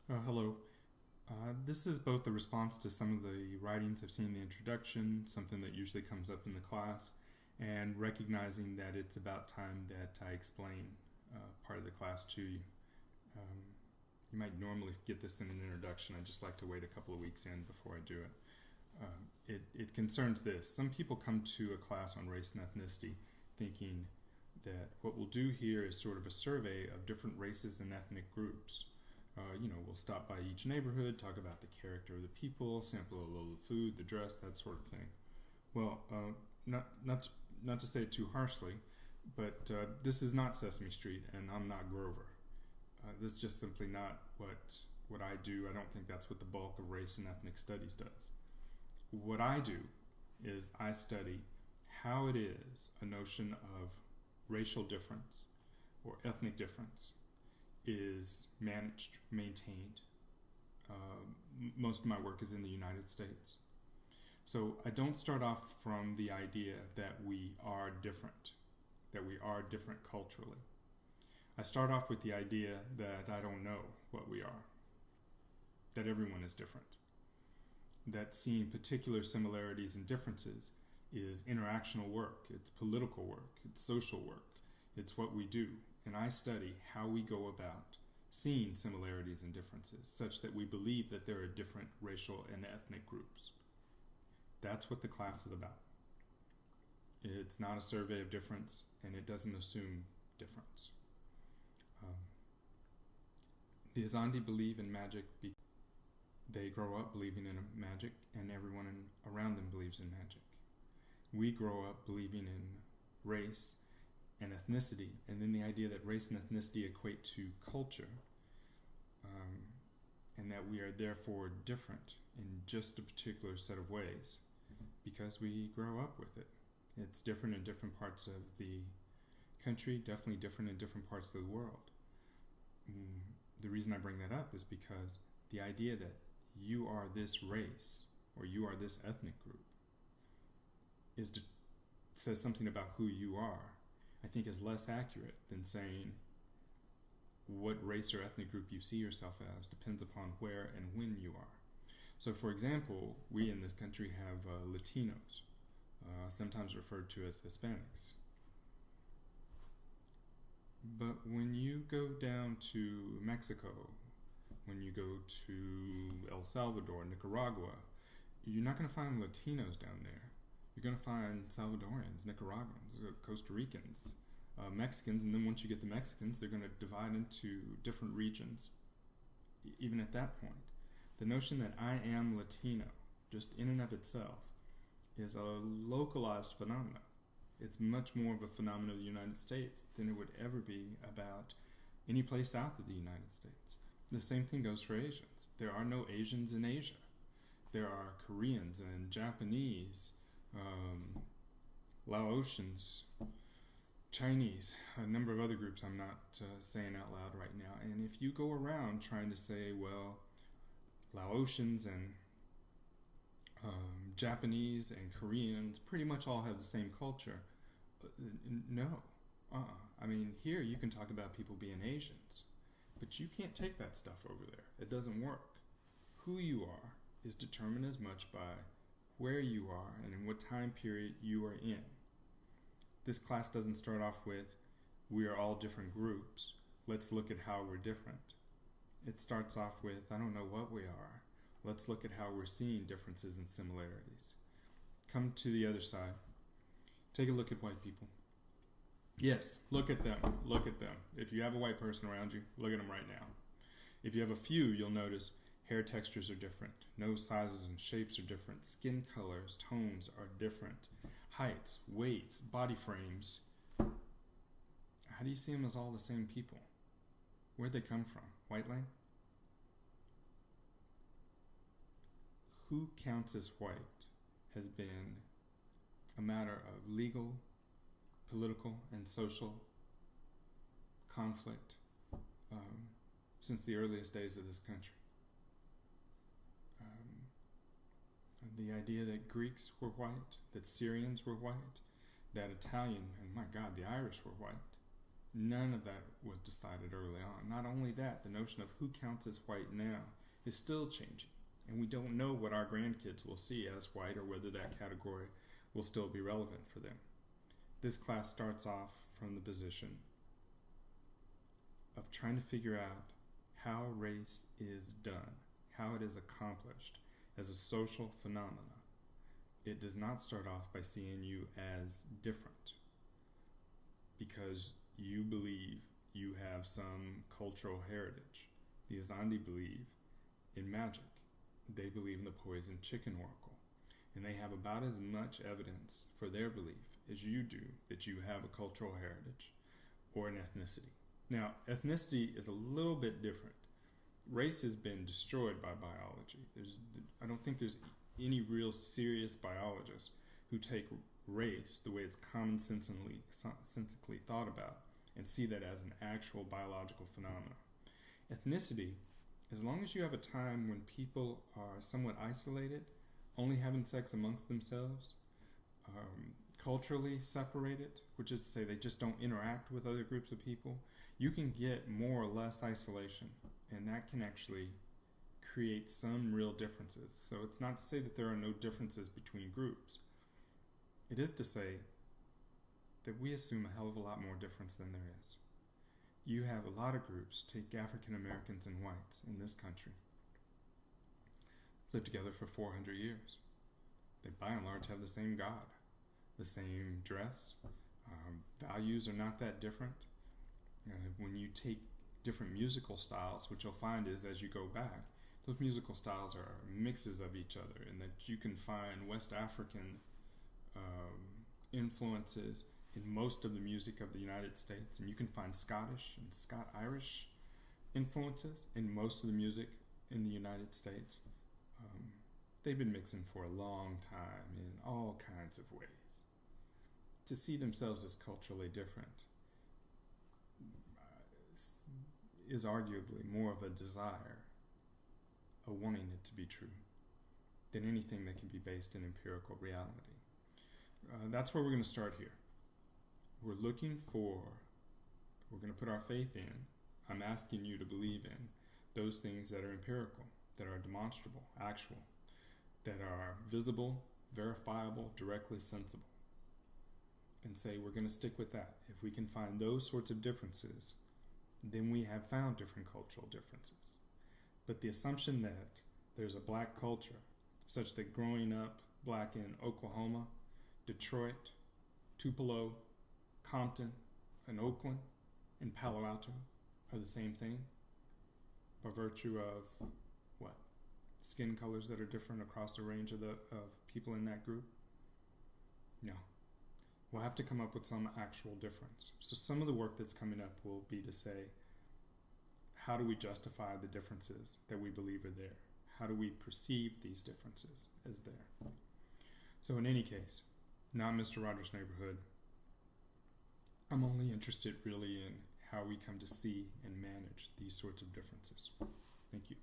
Hello. This is both a response to some of the writings I've seen in the introduction, something that usually comes up in the class, and recognizing that it's about time that I explain part of the class to you. Um, you might normally get this in an introduction. I just like to wait a couple of weeks in before I do it. It concerns this. Some people come to a class on race and ethnicity thinking that what we'll do here is sort of a survey of different races and ethnic groups. We'll stop by each neighborhood, talk about the character of the people, sample a little of the food, the dress, that sort of thing. Well, not to say it too harshly, but this is not Sesame Street, and I'm not Grover. This is just simply not what I do. I don't think that's what the bulk of race and ethnic studies does. What I do is I study how it is a notion of racial difference or ethnic difference is managed, maintained. Most of my work is in the United States. So I don't start off from the idea that we are different culturally. I start off with the idea that I don't know what we are, that everyone is different, that seeing particular similarities and differences is interactional work, it's political work, it's social work, it's what we do. And I study how we go about seeing similarities and differences such that we believe that there are different racial and ethnic groups. That's what the class is about. It's not a survey of difference, and it doesn't assume difference. The Azandi believe in magic. They grow up believing in magic, and everyone around them believes in magic. We grow up believing in race and ethnicity, and then the idea that race and ethnicity equate to culture, and that we are therefore different in just a particular set of ways because we grow up with it. It's different in different parts of the country, definitely different in different parts of the world. The reason I bring that up is because the idea that you are this race or you are this ethnic group says something about who you are, I think is less accurate than saying what race or ethnic group you see yourself as depends upon where and when you are. So for example, we in this country have Latinos, sometimes referred to as Hispanics. But when you go down to Mexico, when you go to El Salvador, Nicaragua, you're not going to find Latinos down there. You're going to find Salvadorians, Nicaraguans, Costa Ricans, Mexicans, and then once you get the Mexicans, they're going to divide into different regions. Even at that point, the notion that I am Latino, just in and of itself, is a localized phenomenon. It's much more of a phenomenon of the United States than it would ever be about any place south of the United States. The same thing goes for Asians. There are no Asians in Asia. There are Koreans and Japanese, Laotians, Chinese, a number of other groups I'm not saying out loud right now. And if you go around trying to say, well, Laotians and Japanese and Koreans pretty much all have the same culture, no. I mean, here you can talk about people being Asians, but you can't take that stuff over there. It doesn't work. Who you are is determined as much by where you are and in what time period you are in. This class doesn't start off with, we are all different groups, let's look at how we're different. It starts off with, I don't know what we are, let's look at how we're seeing differences and similarities. Come to the other side. Take a look at white people. Yes, look at them. If you have a white person around you, look at them right now. If you have a few, you'll notice hair textures are different, nose sizes and shapes are different, skin colors, tones are different, heights, weights, body frames. How do you see them as all the same people? Where'd they come from? White land? Who counts as white has been a matter of legal, political, and social conflict since the earliest days of this country. The idea that Greeks were white, that Syrians were white, that Italian, and my God, the Irish were white. None of that was decided early on. Not only that, the notion of who counts as white now is still changing. And we don't know what our grandkids will see as white or whether that category will still be relevant for them. This class starts off from the position of trying to figure out how race is done, how it is accomplished as a social phenomena. It does not start off by seeing you as different because you believe you have some cultural heritage. The Azandi believe in magic. They believe in the poison chicken oracle. And they have about as much evidence for their belief as you do that you have a cultural heritage or an ethnicity. Now, ethnicity is a little bit different. Race has been destroyed by biology. I don't think there's any real serious biologist who take race the way it's commonsensically thought about and see that as an actual biological phenomenon. Ethnicity, as long as you have a time when people are somewhat isolated, only having sex amongst themselves, culturally separated, which is to say they just don't interact with other groups of people, you can get more or less isolation, and that can actually create some real differences. So it's not to say that there are no differences between groups. It is to say that we assume a hell of a lot more difference than there is. You have a lot of groups, take African Americans and whites in this country, live together for 400 years. They by and large have the same God, the same dress. Values are not that different. When you take different musical styles, what you'll find is as you go back, those musical styles are mixes of each other, and that you can find West African influences in most of the music of the United States, and you can find Scottish and Scot-Irish influences in most of the music in the United States. They've been mixing for a long time in all kinds of ways. To see themselves as culturally different is arguably more of a desire, a wanting it to be true, than anything that can be based in empirical reality. That's where we're going to start here. We're going to put our faith in, I'm asking you to believe in those things that are empirical, that are demonstrable, actual, that are visible, verifiable, directly sensible. And say we're going to stick with that. If we can find those sorts of differences, then we have found different cultural differences. But the assumption that there's a black culture, such that growing up black in Oklahoma, Detroit, Tupelo, Compton, and Oakland, and Palo Alto are the same thing by virtue of what? Skin colors that are different across the range of people in that group? No. We'll have to come up with some actual difference. So some of the work that's coming up will be to say, how do we justify the differences that we believe are there? How do we perceive these differences as there? So in any case, not Mr. Rogers' Neighborhood. I'm only interested really in how we come to see and manage these sorts of differences. Thank you.